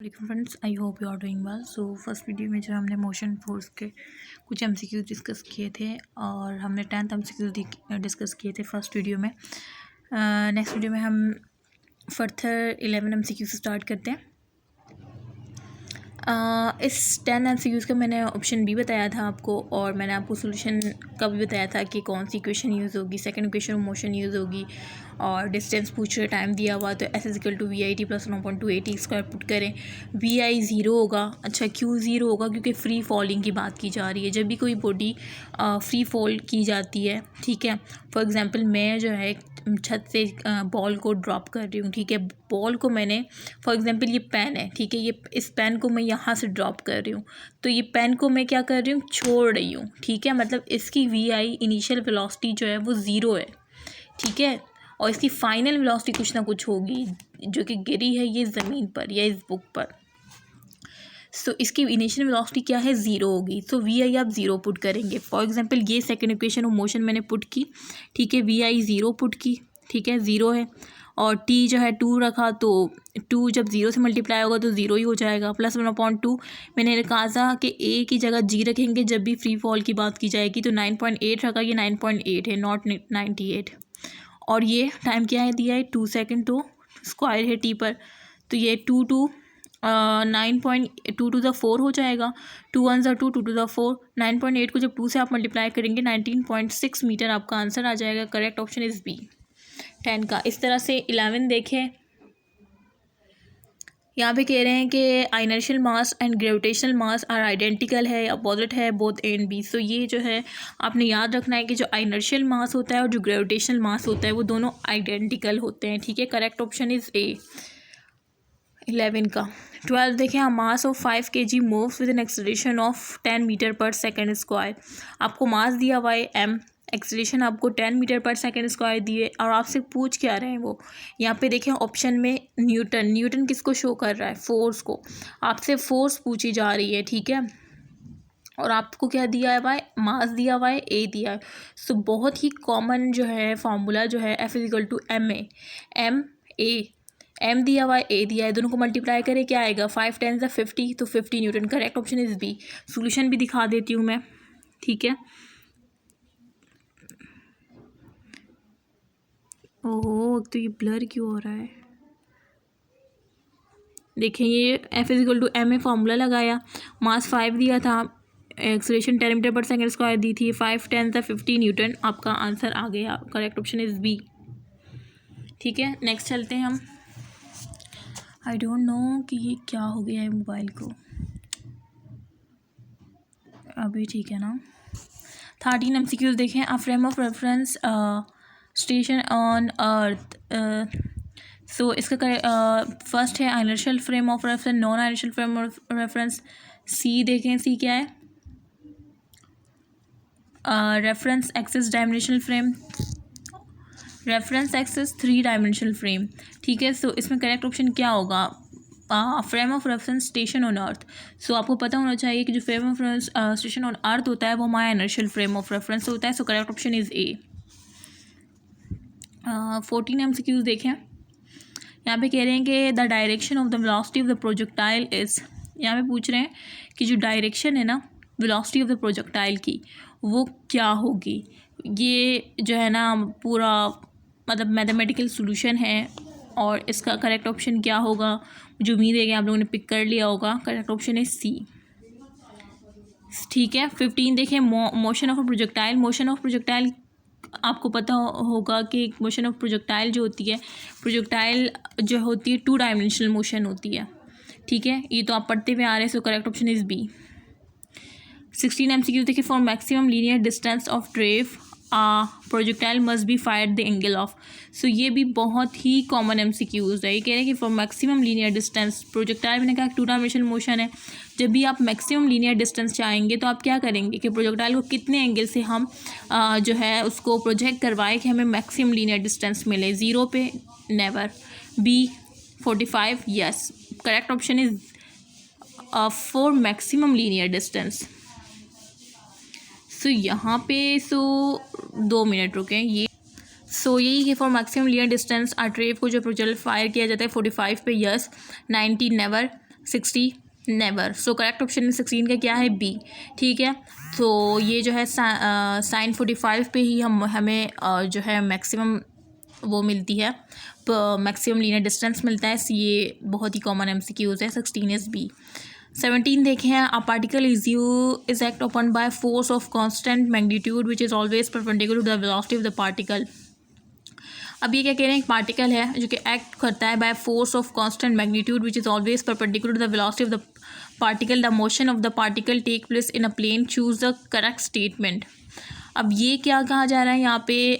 वालेकुम friends, I hope you are doing well. So first video में जो हमने मोशन फोर्स के कुछ एमसीक्यूज डिस्कस किए थे और हमने 10th एमसीक्यूज डिस्कस किए थे फर्स्ट वीडियो में। नेक्स्ट वीडियो में हम फर्दर 11 एमसीक्यू से स्टार्ट करते हैं। इस 10 एमसीक्यूज का मैंने ऑप्शन बी बताया था आपको, और मैंने आपको सोल्यूशन का भी बताया था कि कौन सी इक्वेशन यूज़ होगी। सेकंड इक्वेशन मोशन यूज़ होगी और डिस्टेंस पूछ रहे, टाइम दिया हुआ, तो S=VIT + 1/2AT स्क्वायर पुट करें। VI 0 होगा। अच्छा, क्यों 0 होगा? क्योंकि फ्री फॉलिंग की बात की जा रही है। जब भी कोई बॉडी फ्री फॉल की जाती है, ठीक है, फॉर एग्ज़ाम्पल मैं जो है छत से बॉल को ड्रॉप कर रही हूँ, ठीक है, बॉल को मैंने फॉर एग्ज़ाम्पल ये पेन है, ठीक है, ये इस पेन को मैं यहाँ से ड्रॉप कर रही हूँ, तो ये पेन को मैं क्या कर रही हूँ, छोड़ रही हूँ, ठीक है, मतलब इसकी VI इनिशियल वेलोसिटी जो है वो 0 है, ठीक है, और इसकी फाइनल वेलोसिटी कुछ ना कुछ होगी जो कि गिरी है ये ज़मीन पर या इस बुक पर। सो इसकी इनिशियल वेलोसिटी क्या है, 0 होगी। सो VI आप 0 पुट करेंगे। फॉर एग्जांपल ये सेकंड इक्वेशन ऑफ मोशन मैंने पुट की, ठीक है, VI 0 पुट की, ठीक है, 0 है, और T जो है 2 रखा, तो 2 जब 0 से मल्टीप्लाई होगा तो 0 ही हो जाएगा। +1/2 मैंने कहा था कि A की जगह G रखेंगे जब भी फ्री फॉल की बात की जाएगी, तो 9.8 रखा, ये 9.8 है, नॉट 98। और ये टाइम क्या है दिया है, 2 सेकेंड, तो स्क्वायर है T पर, तो ये 9.2 हो जाएगा। 2 1 2, 2 2 4, 9.8 को जब 2 से आप मल्टीप्लाई करेंगे 19.6 मीटर आपका आंसर आ जाएगा। करेक्ट ऑप्शन इज़ बी 10 का। इस तरह से 11 देखें, यहाँ पे कह रहे हैं कि inertial mass and gravitational mass are identical है, अपोजिट है, both A and B. So ये जो है आपने याद रखना है कि जो इनर्शियल मास होता है और जो ग्रेविटेशनल मास होता है वो दोनों आइडेंटिकल होते हैं, ठीक है। करेक्ट ऑप्शन इज़ ए 11 का। 12 देखें, a mass of 5 kg moves with an acceleration of 10 metre per second square. आपको मास दिया हुआ है m, एक्सेलरेशन आपको 10 मीटर पर सेकेंड स्क्वायर दिए, और आपसे पूछ क्या रहे हैं वो, यहाँ पे देखें ऑप्शन में न्यूटन। न्यूटन किसको शो कर रहा है, फोर्स को। आपसे फोर्स पूछी जा रही है, ठीक है, और आपको क्या दिया हुआ है, मास दिया हुआ है, ए दिया है। सो बहुत ही कॉमन जो है फार्मूला जो है F=ma, m a, m दिया हुआ है, ए दिया है, दोनों को मल्टीप्लाई करें क्या आएगा, 5 10 50, तो 50 newton. Correct option is B. Solution भी दिखा देती हूँ मैं, ठीक है। ओहो, तो ये ब्लर क्यों हो रहा है, देखें, ये F=ma फार्मूला लगाया, मास 5 दिया था, acceleration 10 metre per second square दी थी, 5 10 50 न्यूटन, आपका आंसर आ गया। करेक्ट ऑप्शन इज़ बी, ठीक है। नेक्स्ट चलते हैं हम। आई डोंट नो कि ये क्या हो गया है मोबाइल को, अभी ठीक है ना। 13 MCQs देखें। A frame of reference station on earth. So इसका फर्स्ट है inertial frame of reference, non inertial frame of reference. C देखें, सी क्या है, reference axis dimensional frame, reference axis 3 dimensional frame, ठीक है। सो इसमें करेक्ट ऑप्शन क्या होगा, frame of reference station on earth. So आपको पता होना चाहिए कि जो frame of reference station on earth होता है वो हमारा इनर्शियल फ्रेम ऑफ रेफरेंस होता है। सो correct option is a. 14 MCQs देखें। यहाँ पे कह रहे हैं कि the direction of the velocity of the projectile is, यहाँ पे पूछ रहे हैं कि जो डायरेक्शन है ना वेलोसिटी ऑफ द प्रोजेक्टाइल की वो क्या होगी। ये जो है ना पूरा मतलब मैथमेटिकल सॉल्यूशन है, और इसका करेक्ट ऑप्शन क्या होगा, मुझे उम्मीद है कि आप लोगों ने पिक कर लिया होगा। करेक्ट ऑप्शन है सी, ठीक है। 15 देखें, motion of a projectile. Motion of projectile आपको पता होगा कि मोशन ऑफ प्रोजेक्टाइल जो होती है, प्रोजेक्टाइल जो होती है 2 डायमेंशनल मोशन होती है, ठीक है, ये तो आप पढ़ते हुए आ रहे हैं। So correct option is B. 16 MCQ देखिए। For maximum linear distance of ड्रेव projectile must be fire the angle of. So ये भी बहुत ही कॉमन MCQs है। ये कह रहे हैं कि for maximum linear distance, projectile मैंने कहा 2 डायमेंशनल मोशन है, जब भी आप मैक्सिमम लीनियर डिस्टेंस चाहेंगे तो आप क्या करेंगे कि प्रोजेक्टाइल को कितने एंगल से हम जो है उसको प्रोजेक्ट करवाएं कि हमें मैक्सिमम लीनियर डिस्टेंस मिले। 0 पे never, B 45 yes. Correct option is for maximum linear distance. So यहाँ पे 2 मिनट रुकें, ये यही कि फॉर मैक्सिमम लीनियर डिस्टेंस आर्ट्रेव को जो प्रोजेक्टाइल फायर किया जाता है 45 पे yes, 90 never, 60 never. So correct option में 16 का क्या है? बी। ठीक है, तो ये जो है साइन 45 पे ही हमें जो है मैक्सिमम वो मिलती है, मैक्सिमम लीनियर डिस्टेंस मिलता है। ये बहुत ही कॉमन MCQs है। 16 इज बी। 17 देखें, a particle is act upon by force of constant magnitude which is always perpendicular to the velocity of the particle. अब ये क्या कह रहे हैं? एक पार्टिकल है जो कि एक्ट करता है by force of constant magnitude which is always perpendicular to the velocity of the particle. The motion of the particle take place in a plane. Choose the correct statement. अब ये क्या कहा जा रहा है यहाँ पे?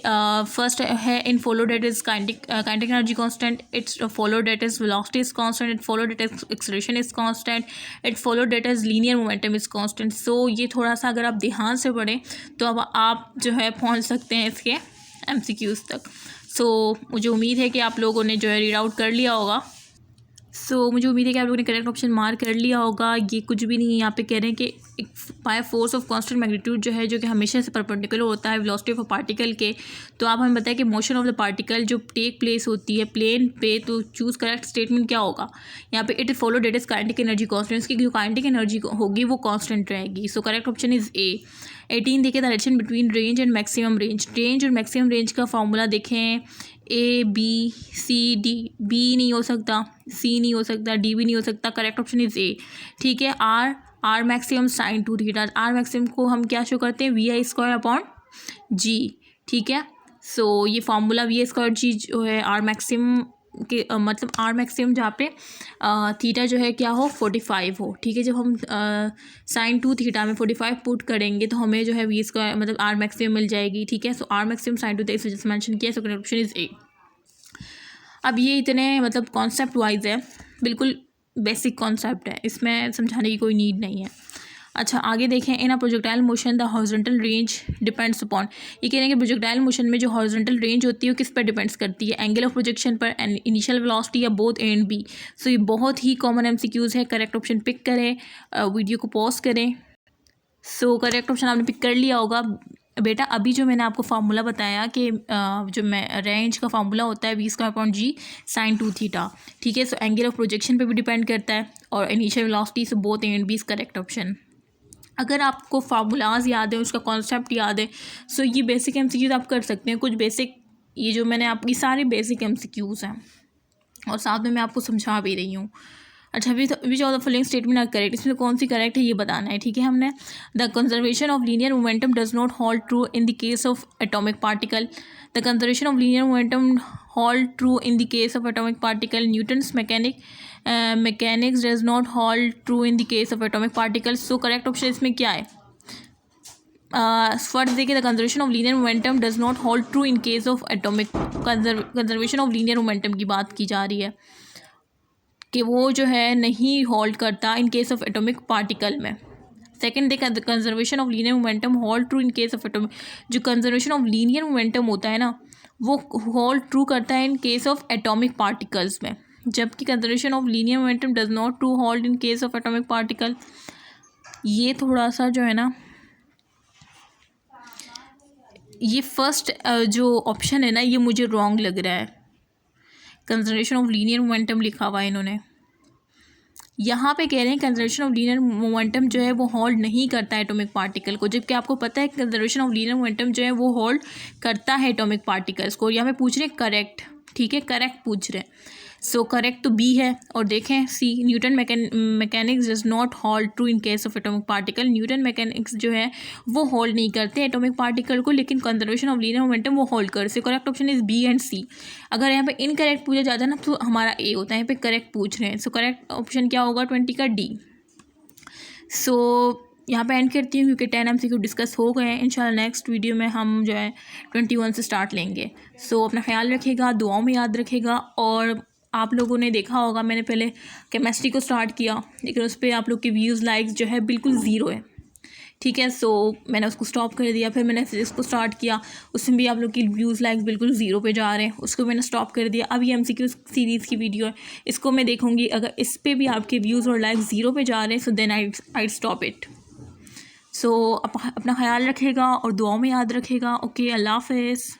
फर्स्ट है in follow that is kinetic energy constant, it's follow that is velocity is constant, it follow that is acceleration is constant, it follow that is linear momentum is constant. So ये थोड़ा सा अगर आप ध्यान से पढ़ें तो अब आप जो है पहुँच सकते हैं इसके MCQs तक। सो मुझे उम्मीद है कि आप लोगों ने जो है रीड आउट कर लिया होगा। मुझे उम्मीद है कि आप लोगों ने करेक्ट ऑप्शन मार्क कर लिया होगा। ये कुछ भी नहीं है, यहाँ पे कह रहे हैं कि एक bye force of constant magnitude जो है, जो कि हमेशा से परपेंडिकुलर होता है वेलोसिटी ऑफ अ पार्टिकल के। तो आप हमें बताएं कि मोशन ऑफ द पार्टिकल जो टेक प्लेस होती है प्लेन पे, तो चूज करेक्ट स्टेटमेंट क्या होगा? यहाँ पे it follow that is kinetic energy constant, इसकी जो काइनेटिक एनर्जी होगी वो कांस्टेंट रहेगी। So correct option is A. 18 देखिए, the relation between range and maximum range. Range और मैक्सिमम रेंज का फॉर्मूला देखें, ABCD। बी नहीं हो सकता, सी नहीं हो सकता, डी भी नहीं हो सकता। Correct option is A. ठीक है, R maximum sine 2 theta. R maximum को हम क्या शो करते हैं? VI² अपॉन जी। ठीक है, सो ये फार्मूला VI² जी जो है आर मैक्सिमम के मतलब आर मैक्सिमम जहाँ पे थीटा जो है क्या हो? 45 हो। ठीक है, जब हम साइन 2 थीटा में 45 पुट करेंगे तो हमें जो है V² मतलब आर मैक्सिमम मिल जाएगी। ठीक है, सो आर मैक्सिमम साइन 2 थीटा जैसे मेंशन किया। सो करेक्ट ऑप्शन इज ए। अब ये इतने मतलब कॉन्सेप्ट वाइज है, बिल्कुल बेसिक कॉन्सेप्ट है, इसमें समझाने की कोई नीड नहीं है। अच्छा, आगे देखें, in a projectile motion the horizontal range depends upon. ये कह रहे हैं कि प्रोजेक्टाइल मोशन में जो हॉरिजॉन्टल रेंज होती है वो किस पर डिपेंड्स करती है? एंगल ऑफ प्रोजेक्शन पर, एंड इनिशियल वेलोसिटी, या both A and B. So ये बहुत ही कॉमन MCQs है। करेक्ट ऑप्शन पिक करें, वीडियो को पॉज करें। सो करेक्ट ऑप्शन आपने पिक कर लिया होगा बेटा। अभी जो मैंने आपको फार्मूला बताया कि जो मैं रेंज का फार्मूला होता है V² अपॉन जी साइन 2 थीटा। ठीक है, सो एंगल ऑफ प्रोजेक्शन पे भी डिपेंड करता है और initial velocity. So both A and B is correct option. अगर आपको फार्मूलाज याद है, उसका कॉन्सेप्ट याद है, सो ये बेसिक MCQs आप कर सकते हैं। कुछ बेसिक, ये जो मैंने आपकी सारे बेसिक MCQs हैं और साथ में मैं आपको समझा भी रही हूँ। अच्छा, which of the following statement are correct? इसमें कौन सी करेक्ट है ये बताना है। ठीक है, हमने the conservation of linear momentum does not hold true in the case of atomic particle. The conservation of linear momentum hold true in the case of atomic particle. Newton's mechanics does not hold true in the case of atomic particles. So correct option इसमें क्या है? First देखिए, the conservation of linear momentum does not hold true in case of atomic. Conservation of linear momentum की बात की जा रही है कि वो जो है नहीं होल्ड करता इन केस ऑफ एटॉमिक पार्टिकल में। सेकंड देखा, the conservation of linear momentum hold true in case of atomic. जो कंजर्वेशन ऑफ लीनियर मोमेंटम होता है ना, वो होल्ड ट्रू करता है इन केस ऑफ एटॉमिक पार्टिकल्स में, जबकि conservation of linear momentum does not true hold in case of atomic particle. ये थोड़ा सा जो है ना, ये फर्स्ट जो ऑप्शन है ना, ये मुझे रॉन्ग लग रहा है। कंजर्वेशन ऑफ लीनियर मोमेंटम लिखा हुआ है इन्होंने, यहाँ पे कह रहे हैं कंजर्वेशन ऑफ लीनियर मोमेंटम जो है वो होल्ड नहीं करता है एटॉमिक पार्टिकल को, जबकि आपको पता है कंजर्वेशन ऑफ लीनियर मोमेंटम जो है वो होल्ड करता है एटॉमिक पार्टिकल्स को। यहाँ पे पूछ रहे हैं करेक्ट। ठीक है, करेक्ट पूछ रहे हैं। सो करेक्ट तो बी है। और देखें C, Newton mechanics does not hold true in case of atomic particle. Newton mechanics जो है वो होल्ड नहीं करते एटॉमिक पार्टिकल को, लेकिन कंजर्वेशन ऑफ लीनियर मोमेंटम वो होल्ड करते। So correct option is B and C. अगर यहाँ पे इनकरेक्ट पूछा जाता है ना तो हमारा ए होता है, यहाँ पे करेक्ट पूछ रहे हैं। सो करेक्ट ऑप्शन क्या होगा? 20 का डी। सो यहाँ पे एंड करती हूँ क्योंकि 10 MCQ डिस्कस हो गए हैं। इंशाल्लाह नेक्स्ट वीडियो में हम जो है 21 से स्टार्ट लेंगे। सो अपना ख्याल रखिएगा, दुआओं में याद रखिएगा। और आप लोगों ने देखा होगा मैंने पहले केमिस्ट्री को स्टार्ट किया, लेकिन उस पर आप लोग के व्यूज़ लाइक्स जो है बिल्कुल ज़ीरो है। ठीक है, सो मैंने उसको स्टॉप कर दिया। फिर मैंने फिजिक्स को स्टार्ट किया, उसमें भी आप लोग की व्यूज़ लाइक्स बिल्कुल ज़ीरो पे जा रहे हैं, उसको मैंने स्टॉप कर दिया। अब ये MCQ सीरीज़ की वीडियो है, इसको मैं देखूँगी। अगर इस पर भी आपके व्यूज़ और लाइक्स ज़ीरो पे जा रहे हैं, so then I stop it. So अपना ख्याल रखेगा और दुआओं में याद रखेगा। ओके, अल्लाह हाफ़िज़।